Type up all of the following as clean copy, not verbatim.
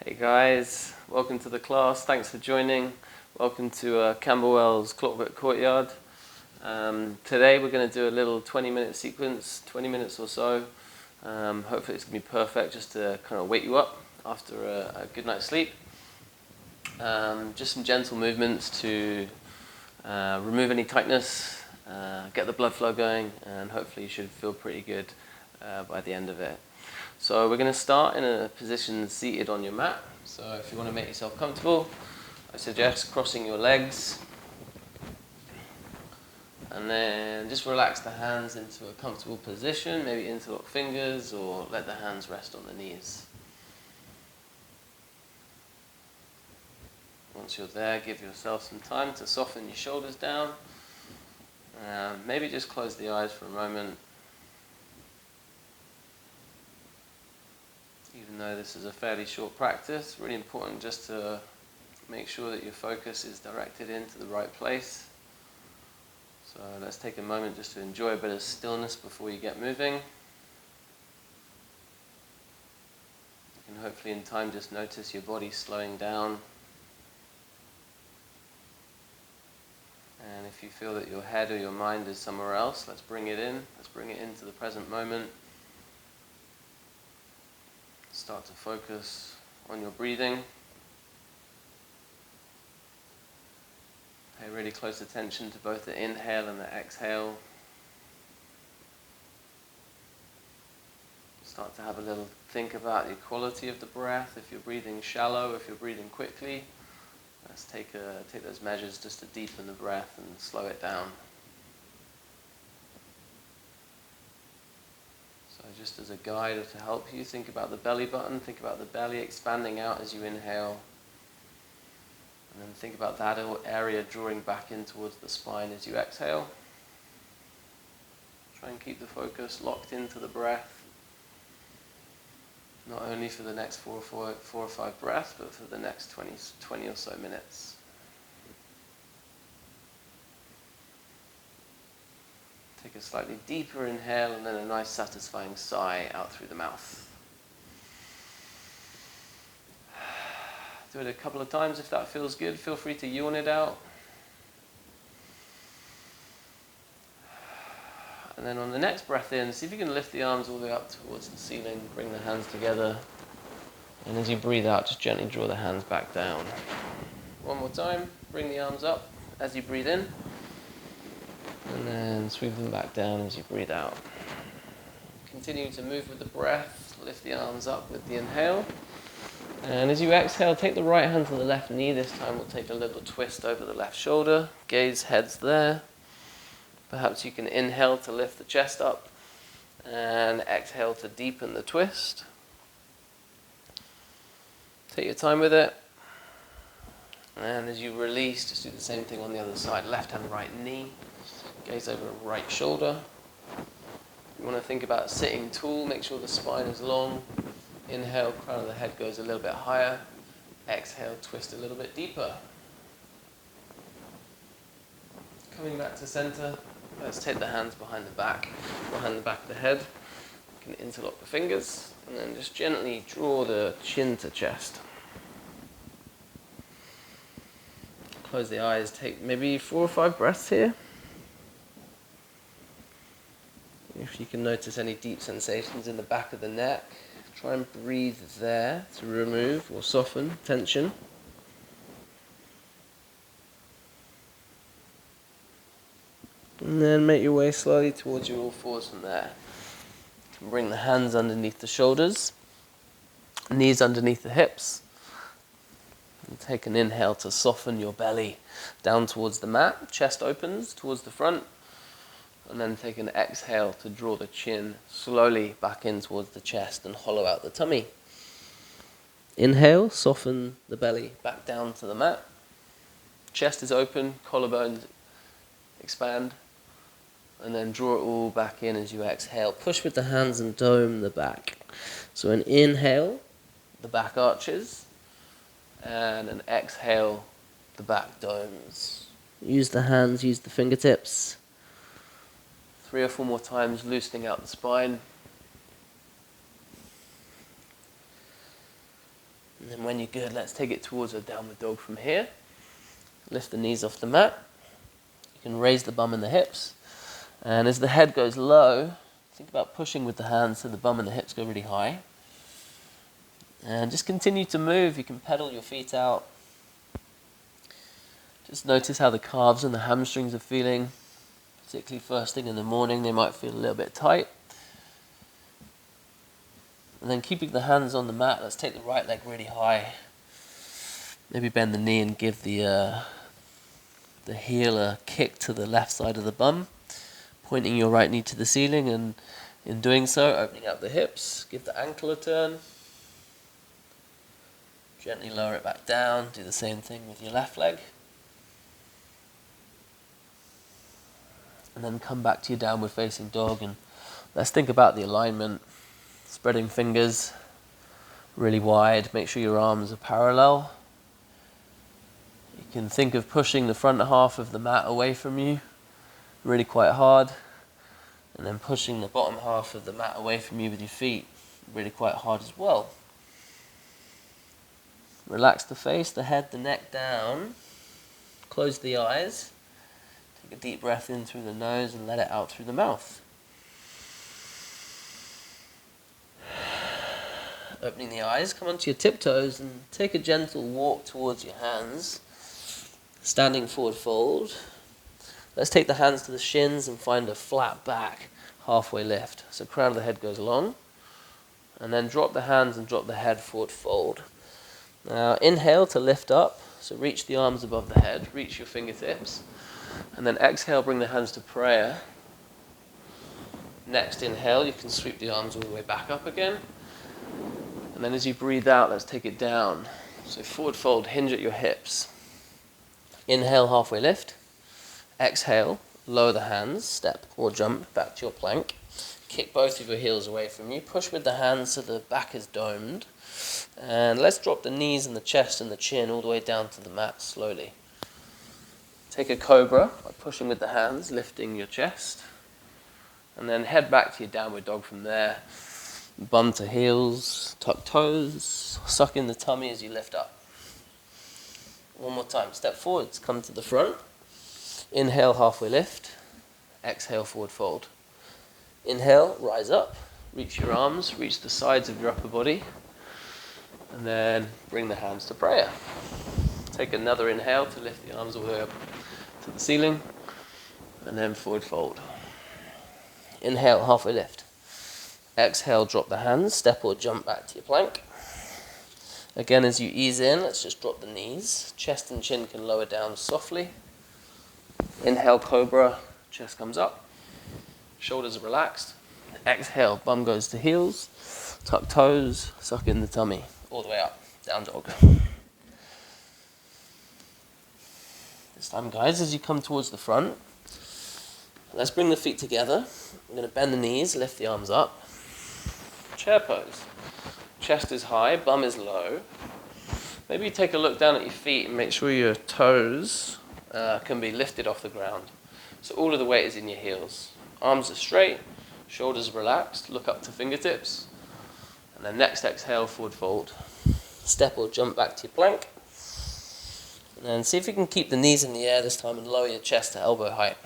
Hey guys, welcome to the class. Thanks for joining. Welcome to Camberwell's Clockwork Courtyard. Today we're going to do a little 20-minute sequence, 20 minutes or so. Hopefully it's going to be perfect just to kind of wake you up after a good night's sleep. Just some gentle movements to remove any tightness, get the blood flow going, and hopefully you should feel pretty good by the end of it. So we're going to start in a position seated on your mat. So if you want to make yourself comfortable, I suggest crossing your legs. And then just relax the hands into a comfortable position, maybe interlock fingers or let the hands rest on the knees. Once you're there, give yourself some time to soften your shoulders down. Maybe just close the eyes for a moment. Even though this is a fairly short practice, really important just to make sure that your focus is directed into the right place. So let's take a moment just to enjoy a bit of stillness before you get moving. You can hopefully in time just notice your body slowing down. And if you feel that your head or your mind is somewhere else, let's bring it in. Let's bring it into the present moment. Start to focus on your breathing. Pay really close attention to both the inhale and the exhale. Start to have a little think about the quality of the breath. If you're breathing shallow, if you're breathing quickly, let's take those measures just to deepen the breath and slow it down. So just as a guide to help you, think about the belly button, think about the belly expanding out as you inhale. And then think about that area drawing back in towards the spine as you exhale. Try and keep the focus locked into the breath. Not only for the next four or five breaths, but for the next 20 or so minutes. Take a slightly deeper inhale and then a nice satisfying sigh out through the mouth. Do it a couple of times if that feels good. Feel free to yawn it out. And then on the next breath in, see if you can lift the arms all the way up towards the ceiling. Bring the hands together. And as you breathe out, just gently draw the hands back down. One more time. Bring the arms up as you breathe in. And then sweep them back down as you breathe out. Continue to move with the breath. Lift the arms up with the inhale. And as you exhale, take the right hand to the left knee. This time we'll take a little twist over the left shoulder. Gaze heads there. Perhaps you can inhale to lift the chest up and exhale to deepen the twist. Take your time with it. And as you release, just do the same thing on the other side. Left hand, right knee. Gaze over right shoulder. You want to think about sitting tall. Make sure the spine is long. Inhale, crown of the head goes a little bit higher. Exhale, twist a little bit deeper. Coming back to center, let's take the hands behind the back of the head. You can interlock the fingers, and then just gently draw the chin to chest. Close the eyes, take maybe 4 or 5 breaths here. If you can notice any deep sensations in the back of the neck, try and breathe there to remove or soften tension. And then make your way slowly towards your all fours from there. You can bring the hands underneath the shoulders, knees underneath the hips. And take an inhale to soften your belly down towards the mat. Chest opens towards the front. And then take an exhale to draw the chin slowly back in towards the chest and hollow out the tummy. Inhale, soften the belly back down to the mat. Chest is open, collarbones expand. And then draw it all back in as you exhale. Push with the hands and dome the back. So an inhale, the back arches. And an exhale, the back domes. Use the hands, use the fingertips. 3 or 4 more times, loosening out the spine. And then when you're good, let's take it towards a downward dog from here. Lift the knees off the mat. You can raise the bum and the hips. And as the head goes low, think about pushing with the hands so the bum and the hips go really high. And just continue to move. You can pedal your feet out. Just notice how the calves and the hamstrings are feeling. Particularly first thing in the morning, they might feel a little bit tight. And then keeping the hands on the mat, let's take the right leg really high. Maybe bend the knee and give the heel a kick to the left side of the bum, pointing your right knee to the ceiling, and in doing so, opening up the hips. Give the ankle a turn. Gently lower it back down. Do the same thing with your left leg. And then come back to your downward facing dog, and let's think about the alignment. Spreading fingers really wide. Make sure your arms are parallel. You can think of pushing the front half of the mat away from you, really quite hard, and then pushing the bottom half of the mat away from you with your feet, really quite hard as well. Relax the face, the head, the neck down. Close the eyes. Take a deep breath in through the nose and let it out through the mouth. Opening the eyes, come onto your tiptoes and take a gentle walk towards your hands. Standing forward fold. Let's take the hands to the shins and find a flat back, halfway lift. So crown of the head goes long. And then drop the hands and drop the head forward fold. Now inhale to lift up. So reach the arms above the head, reach your fingertips. And then exhale, bring the hands to prayer. Next inhale, you can sweep the arms all the way back up again. And then as you breathe out, let's take it down. So forward fold, hinge at your hips. Inhale, halfway lift. Exhale, lower the hands, step or jump back to your plank. Kick both of your heels away from you. Push with the hands so the back is domed. And let's drop the knees and the chest and the chin all the way down to the mat slowly. Take a cobra by pushing with the hands, lifting your chest. And then head back to your downward dog from there. Bum to heels, tuck toes, suck in the tummy as you lift up. One more time, step forwards, come to the front. Inhale, halfway lift. Exhale, forward fold. Inhale, rise up, reach your arms, reach the sides of your upper body. And then bring the hands to prayer. Take another inhale to lift the arms all the way up to the ceiling. And then forward fold. Inhale, halfway lift. Exhale, drop the hands, step or jump back to your plank. Again, as you ease in, let's just drop the knees. Chest and chin can lower down softly. Inhale, cobra, chest comes up. Shoulders are relaxed. Exhale, bum goes to heels. Tuck toes, suck in the tummy. All the way up, down dog. This time, guys, as you come towards the front, let's bring the feet together. We're going to bend the knees, lift the arms up. Chair pose. Chest is high, bum is low. Maybe you take a look down at your feet and make sure your toes can be lifted off the ground. So all of the weight is in your heels. Arms are straight, shoulders are relaxed, look up to fingertips. And then next exhale, forward fold. Step or jump back to your plank. And then see if you can keep the knees in the air this time and lower your chest to elbow height.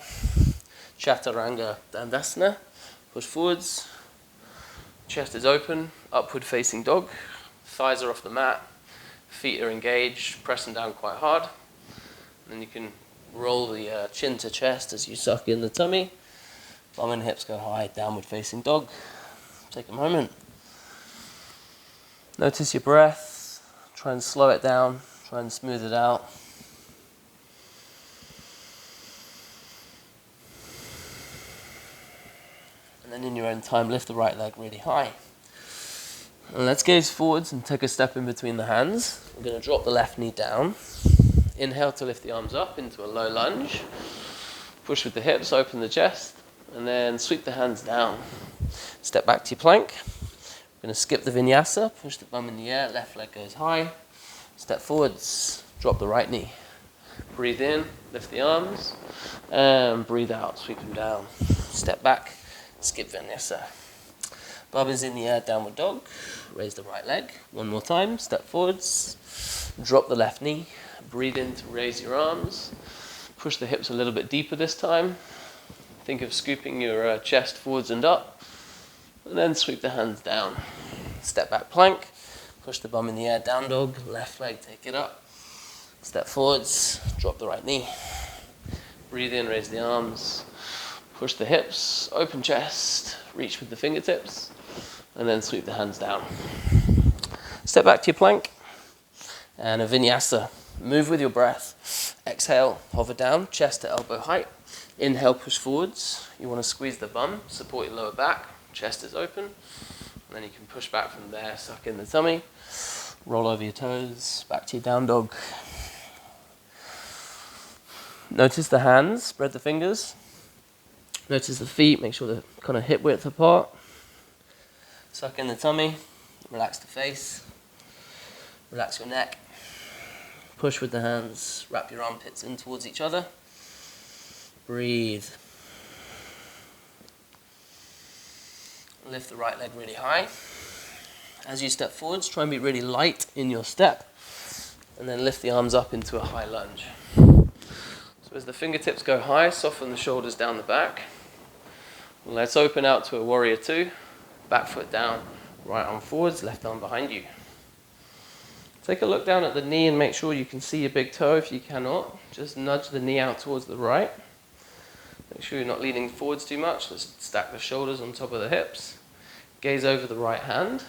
Chaturanga Dandasana. Push forwards. Chest is open, upward facing dog. Thighs are off the mat. Feet are engaged, pressing down quite hard. And then you can roll the chin to chest as you suck in the tummy. Bum and hips go high, downward facing dog. Take a moment. Notice your breath. Try and slow it down. Try and smooth it out. And then in your own time, lift the right leg really high. And let's gaze forwards and take a step in between the hands. We're going to drop the left knee down. Inhale to lift the arms up into a low lunge. Push with the hips, open the chest. And then sweep the hands down. Step back to your plank. We're going to skip the vinyasa. Push the bum in the air. Left leg goes high. Step forwards. Drop the right knee. Breathe in. Lift the arms. And breathe out. Sweep them down. Step back. Skip vinyasa. Bum is in the air, downward dog. Raise the right leg. One more time, step forwards. Drop the left knee. Breathe in to raise your arms. Push the hips a little bit deeper this time. Think of scooping your chest forwards and up. And then sweep the hands down. Step back plank. Push the bum in the air, down dog. Left leg, take it up. Step forwards. Drop the right knee. Breathe in, raise the arms. Push the hips, open chest. Reach with the fingertips. And then sweep the hands down. Step back to your plank. And a vinyasa. Move with your breath. Exhale, hover down, chest to elbow height. Inhale, push forwards. You want to squeeze the bum, support your lower back. Chest is open. And then you can push back from there, suck in the tummy. Roll over your toes, back to your down dog. Notice the hands, spread the fingers. Notice the feet, make sure they're kind of hip width apart. Suck in the tummy, relax the face. Relax your neck. Push with the hands. Wrap your armpits in towards each other. Breathe. Lift the right leg really high. As you step forwards, try and be really light in your step. And then lift the arms up into a high lunge. So as the fingertips go high, soften the shoulders down the back. Let's open out to a warrior two. Back foot down, right arm forwards, left arm behind you. Take a look down at the knee and make sure you can see your big toe. If you cannot, just nudge the knee out towards the right. Make sure you're not leaning forwards too much. Let's stack the shoulders on top of the hips. Gaze over the right hand.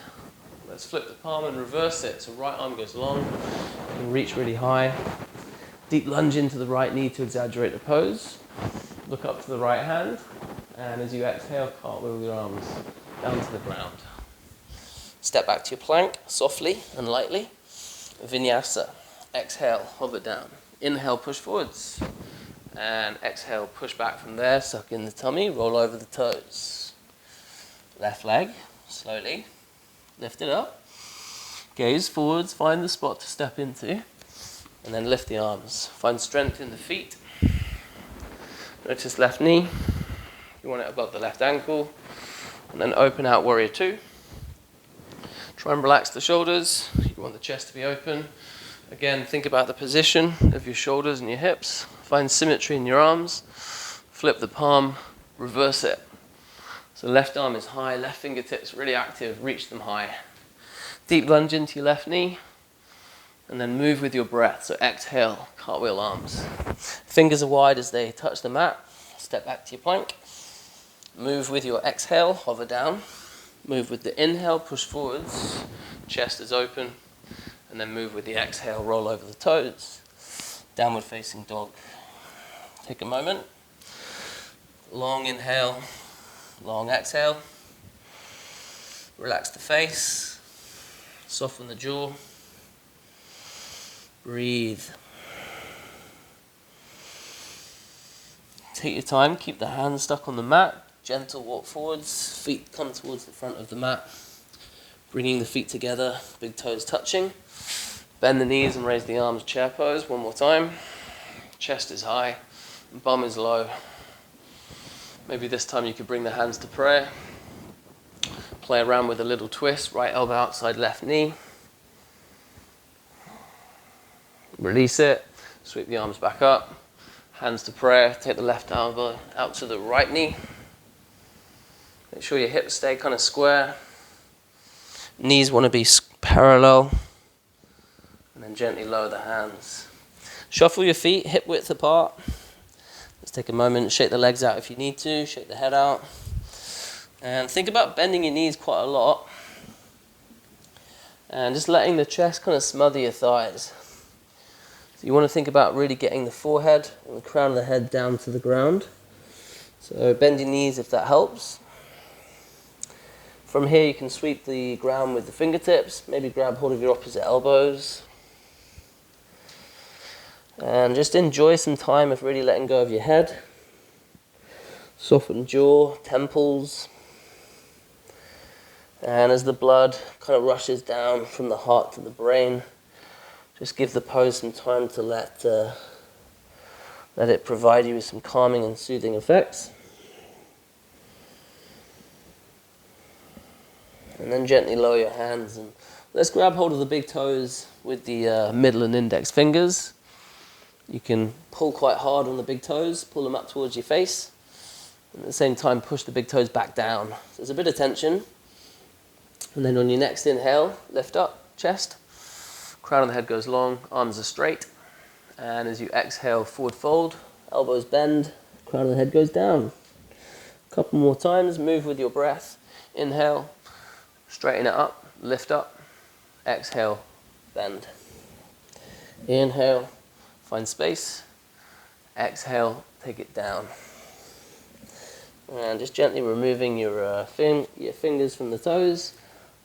Let's flip the palm and reverse it. So right arm goes long. You can reach really high. Deep lunge into the right knee to exaggerate the pose. Look up to the right hand. And as you exhale, cartwheel your arms down to the ground. Step back to your plank, softly and lightly. Vinyasa. Exhale, hover down. Inhale, push forwards. And exhale, push back from there. Suck in the tummy, roll over the toes. Left leg, slowly. Lift it up. Gaze forwards, find the spot to step into. And then lift the arms. Find strength in the feet. Notice left knee. You want it above the left ankle. And then open out warrior two. Try and relax the shoulders. You want the chest to be open. Again, think about the position of your shoulders and your hips. Find symmetry in your arms. Flip the palm, reverse it. So left arm is high, left fingertips really active, reach them high. Deep lunge into your left knee. And then move with your breath. So exhale, cartwheel arms. Fingers are wide as they touch the mat. Step back to your plank. Move with your exhale, hover down. Move with the inhale, push forwards, chest is open, and then move with the exhale, roll over the toes. Downward facing dog. Take a moment. Long inhale, long exhale. Relax the face, soften the jaw. Breathe. Take your time, keep the hands stuck on the mat. Gentle walk forwards, feet come towards the front of the mat. Bringing the feet together, big toes touching. Bend the knees and raise the arms, chair pose. One more time. Chest is high, bum is low. Maybe this time you could bring the hands to prayer. Play around with a little twist, right elbow outside left knee. Release it, sweep the arms back up. Hands to prayer, take the left elbow out to the right knee. Make sure your hips stay kind of square. Knees want to be parallel. And then gently lower the hands. Shuffle your feet, hip width apart. Let's take a moment, shake the legs out if you need to, shake the head out. And think about bending your knees quite a lot. And just letting the chest kind of smother your thighs. So you want to think about really getting the forehead and the crown of the head down to the ground. So bend your knees if that helps. From here you can sweep the ground with the fingertips, maybe grab hold of your opposite elbows. And just enjoy some time of really letting go of your head. Soften jaw, temples. And as the blood kind of rushes down from the heart to the brain, just give the pose some time to let it provide you with some calming and soothing effects. And then gently lower your hands and let's grab hold of the big toes with the middle and index fingers. You can pull quite hard on the big toes, pull them up towards your face, and at the same time push the big toes back down. So there's a bit of tension. And then on your next inhale, lift up, chest. Crown of the head goes long, arms are straight. And as you exhale, forward fold, elbows bend, crown of the head goes down. A couple more times, move with your breath. Inhale, straighten it up, lift up. Exhale, bend. Inhale, find space. Exhale, take it down. And just gently removing your fingers from the toes.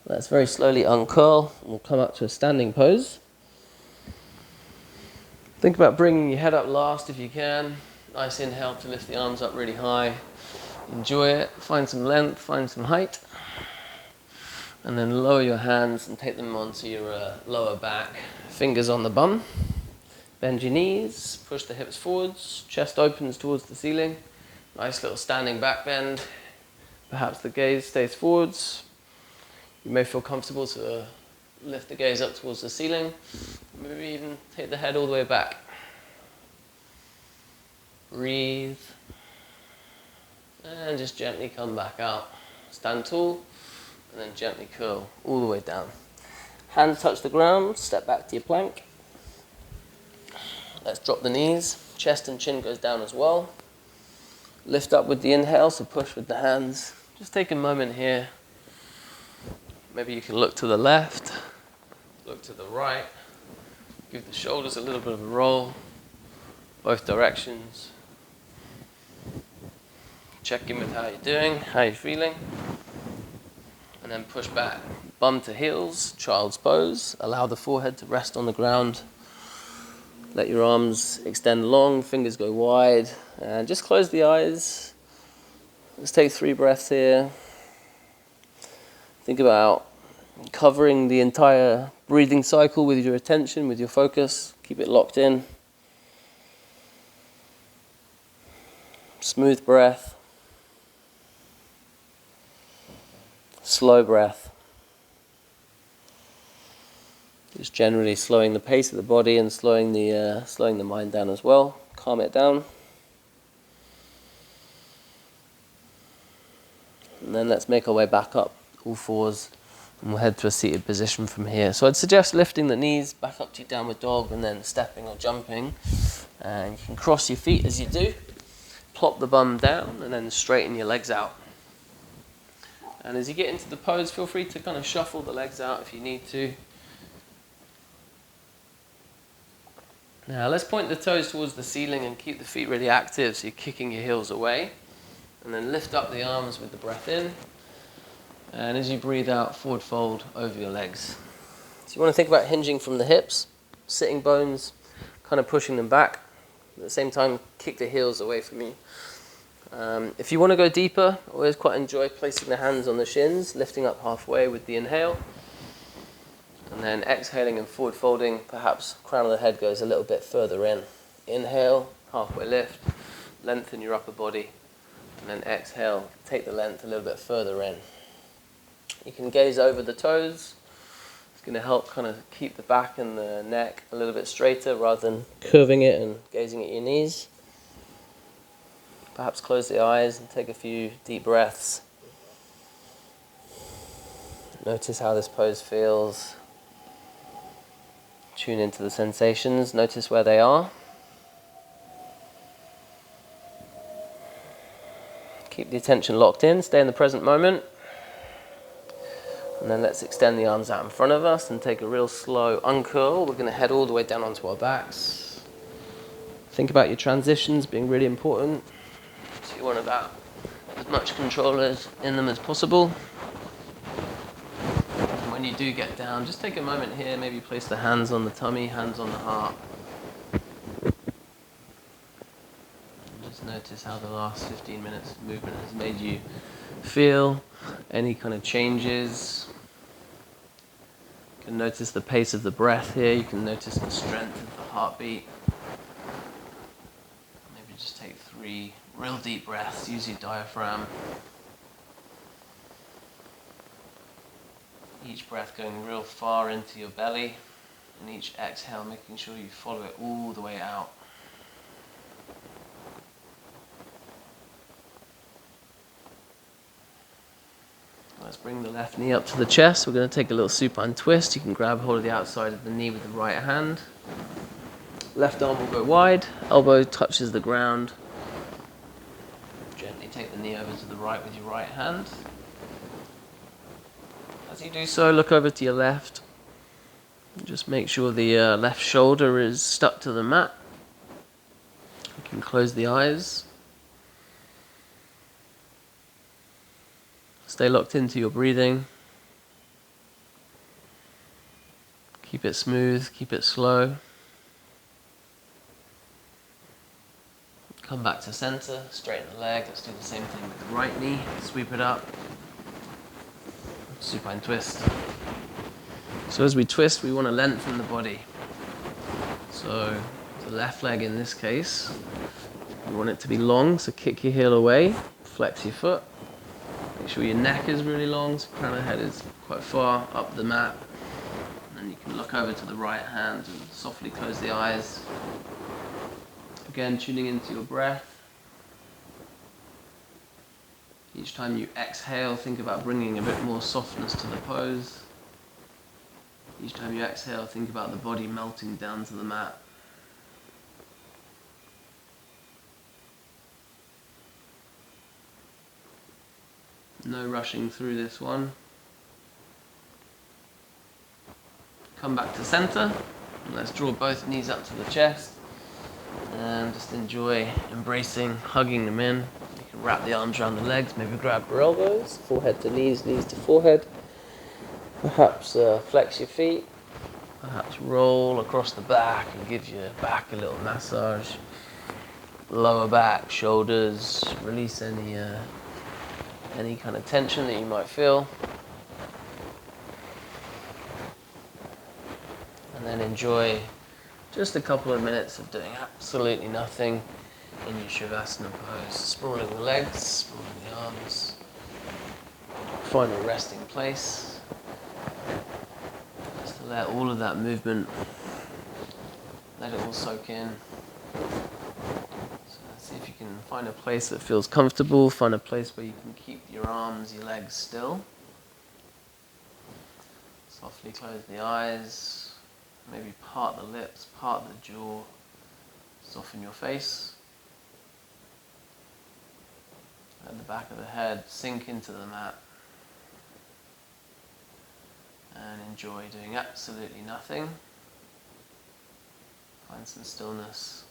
Let's very slowly uncurl and we'll come up to a standing pose. Think about bringing your head up last if you can. Nice inhale to lift the arms up really high. Enjoy it, find some length, find some height. And then lower your hands and take them onto your lower back. Fingers on the bum. Bend your knees, push the hips forwards, chest opens towards the ceiling. Nice little standing back bend. Perhaps the gaze stays forwards. You may feel comfortable to lift the gaze up towards the ceiling. Maybe even take the head all the way back. Breathe. And just gently come back out. Stand tall, and then gently curl all the way down. Hands touch the ground, step back to your plank. Let's drop the knees. Chest and chin goes down as well. Lift up with the inhale, so push with the hands. Just take a moment here. Maybe you can look to the left, look to the right. Give the shoulders a little bit of a roll, both directions. Check in with how you're doing, how you're feeling. And then push back. Bum to heels, child's pose. Allow the forehead to rest on the ground. Let your arms extend long, fingers go wide. And just close the eyes. Let's take 3 breaths here. Think about covering the entire breathing cycle with your attention, with your focus. Keep it locked in. Smooth breath. Slow breath. Just generally slowing the pace of the body and slowing the mind down as well. Calm it down. And then let's make our way back up, all fours, and we'll head to a seated position from here. So I'd suggest lifting the knees back up to your downward dog and then stepping or jumping. And you can cross your feet as you do. Plop the bum down and then straighten your legs out. And as you get into the pose, feel free to kind of shuffle the legs out if you need to. Now let's point the toes towards the ceiling and keep the feet really active so you're kicking your heels away. And then lift up the arms with the breath in. And as you breathe out, forward fold over your legs. So you want to think about hinging from the hips, sitting bones, kind of pushing them back. At the same time, kick the heels away from you. If you want to go deeper, I always quite enjoy placing the hands on the shins, lifting up halfway with the inhale. And then exhaling and forward folding, perhaps crown of the head goes a little bit further in. Inhale, halfway lift, lengthen your upper body. And then exhale, take the length a little bit further in. You can gaze over the toes. It's going to help kind of keep the back and the neck a little bit straighter rather than curving it and gazing at your knees. Perhaps close the eyes and take a few deep breaths. Notice how this pose feels. Tune into the sensations. Notice where they are. Keep the attention locked in. Stay in the present moment. And then let's extend the arms out in front of us and take a real slow uncurl. We're going to head all the way down onto our backs. Think about your transitions being really important. So you want about as much control in them as possible. And when you do get down, just take a moment here. Maybe place the hands on the tummy, hands on the heart. Just notice how the last 15 minutes of movement has made you feel. Any kind of changes. You can notice the pace of the breath here. You can notice the strength of the heartbeat. Maybe just take 3 real deep breaths. Use your diaphragm. Each breath going real far into your belly, and each exhale making sure you follow it all the way out. Let's bring the left knee up to the chest. We're going to take a little supine twist. You can grab hold of the outside of the knee with the right hand. Left arm will go wide, elbow touches the ground. Gently take the knee over to the right with your right hand. As you do so, look over to your left. Just make sure the left shoulder is stuck to the mat. You can close the eyes. Stay locked into your breathing. Keep it smooth, keep it slow. Come back to center, straighten the leg. Let's do the same thing with the right knee. Sweep it up. Supine twist. So as we twist, we want to lengthen the body. So the left leg in this case, you want it to be long, so kick your heel away, flex your foot. Make sure your neck is really long, so crown of head is quite far up the mat. And then you can look over to the right hand and softly close the eyes. Again, tuning into your breath. Each time you exhale, think about bringing a bit more softness to the pose. Each time you exhale, think about the body melting down to the mat. No rushing through this one. Come back to center. And let's draw both knees up to the chest. And just enjoy embracing, hugging them in. You can wrap the arms around the legs, maybe grab your elbows, forehead to knees, knees to forehead. Perhaps flex your feet. Perhaps roll across the back and give your back a little massage. Lower back, shoulders, release any kind of tension that you might feel. And then enjoy just a couple of minutes of doing absolutely nothing in your Shavasana pose. Sprawling the legs, sprawling the arms. Find a resting place. Just to let all of that movement, let it all soak in. So let's see if you can find a place that feels comfortable, find a place where you can keep your arms, your legs still. Softly close the eyes. Maybe part the lips, part the jaw, soften your face. Let the back of the head sink into the mat. And enjoy doing absolutely nothing. Find some stillness.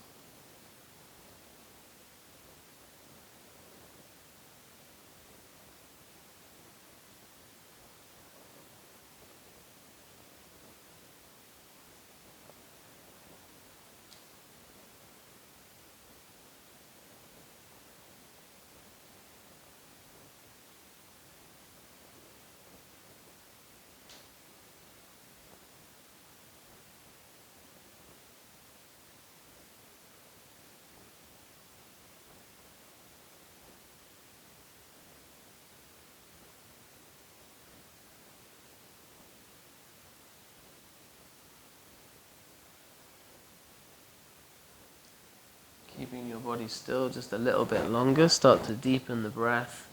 Keeping your body still just a little bit longer, start to deepen the breath.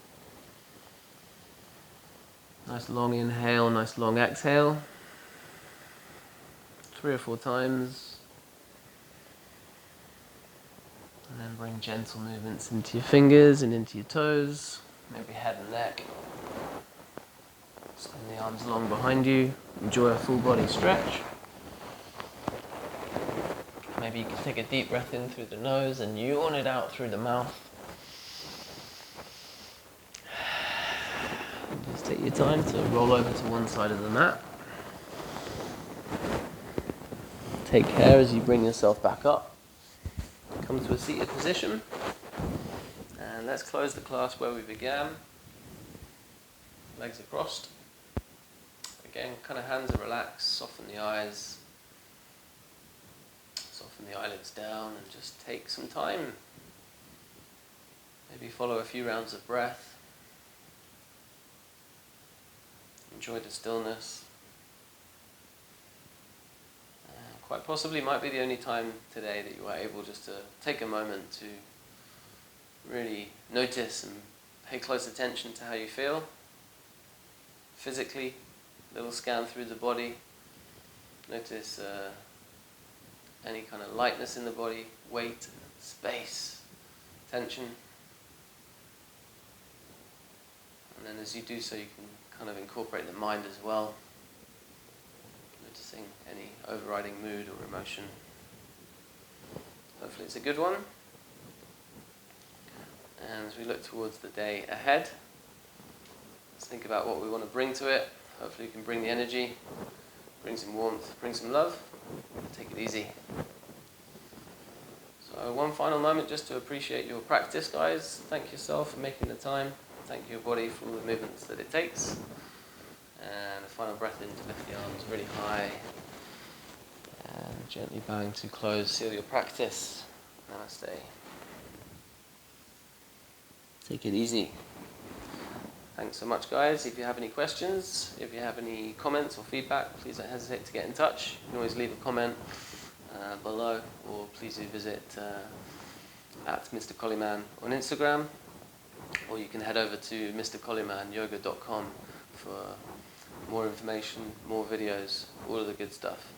Nice long inhale, nice long exhale. 3 or 4 times. And then bring gentle movements into your fingers and into your toes, maybe head and neck. Send the arms long behind you. Enjoy a full body stretch. Maybe you can take a deep breath in through the nose and yawn it out through the mouth. Just take your time to roll over to one side of the mat. Take care as you bring yourself back up. Come to a seated position. And let's close the class where we began. Legs are crossed. Again, kind of hands are relaxed, soften the eyes. Soften the eyelids down and just take some time. Maybe follow a few rounds of breath. Enjoy the stillness. Quite possibly might be the only time today that you are able just to take a moment to really notice and pay close attention to how you feel physically. A little scan through the body. Notice any kind of lightness in the body, weight, space, tension. And then as you do so, you can kind of incorporate the mind as well, noticing any overriding mood or emotion. Hopefully it's a good one. And as we look towards the day ahead, let's think about what we want to bring to it. Hopefully we can bring the energy, bring some warmth, bring some love. Take it easy. So one final moment just to appreciate your practice, guys. Thank yourself for making the time. Thank your body for all the movements that it takes. And a final breath in to lift the arms really high. And gently bowing to close, seal your practice. Namaste. Take it easy. Thanks so much, guys. If you have any questions, if you have any comments or feedback, please don't hesitate to get in touch. You can always leave a comment below, or please do visit at Mr. Collyman on Instagram, or you can head over to mrcollymanyoga.com for more information, more videos, all of the good stuff.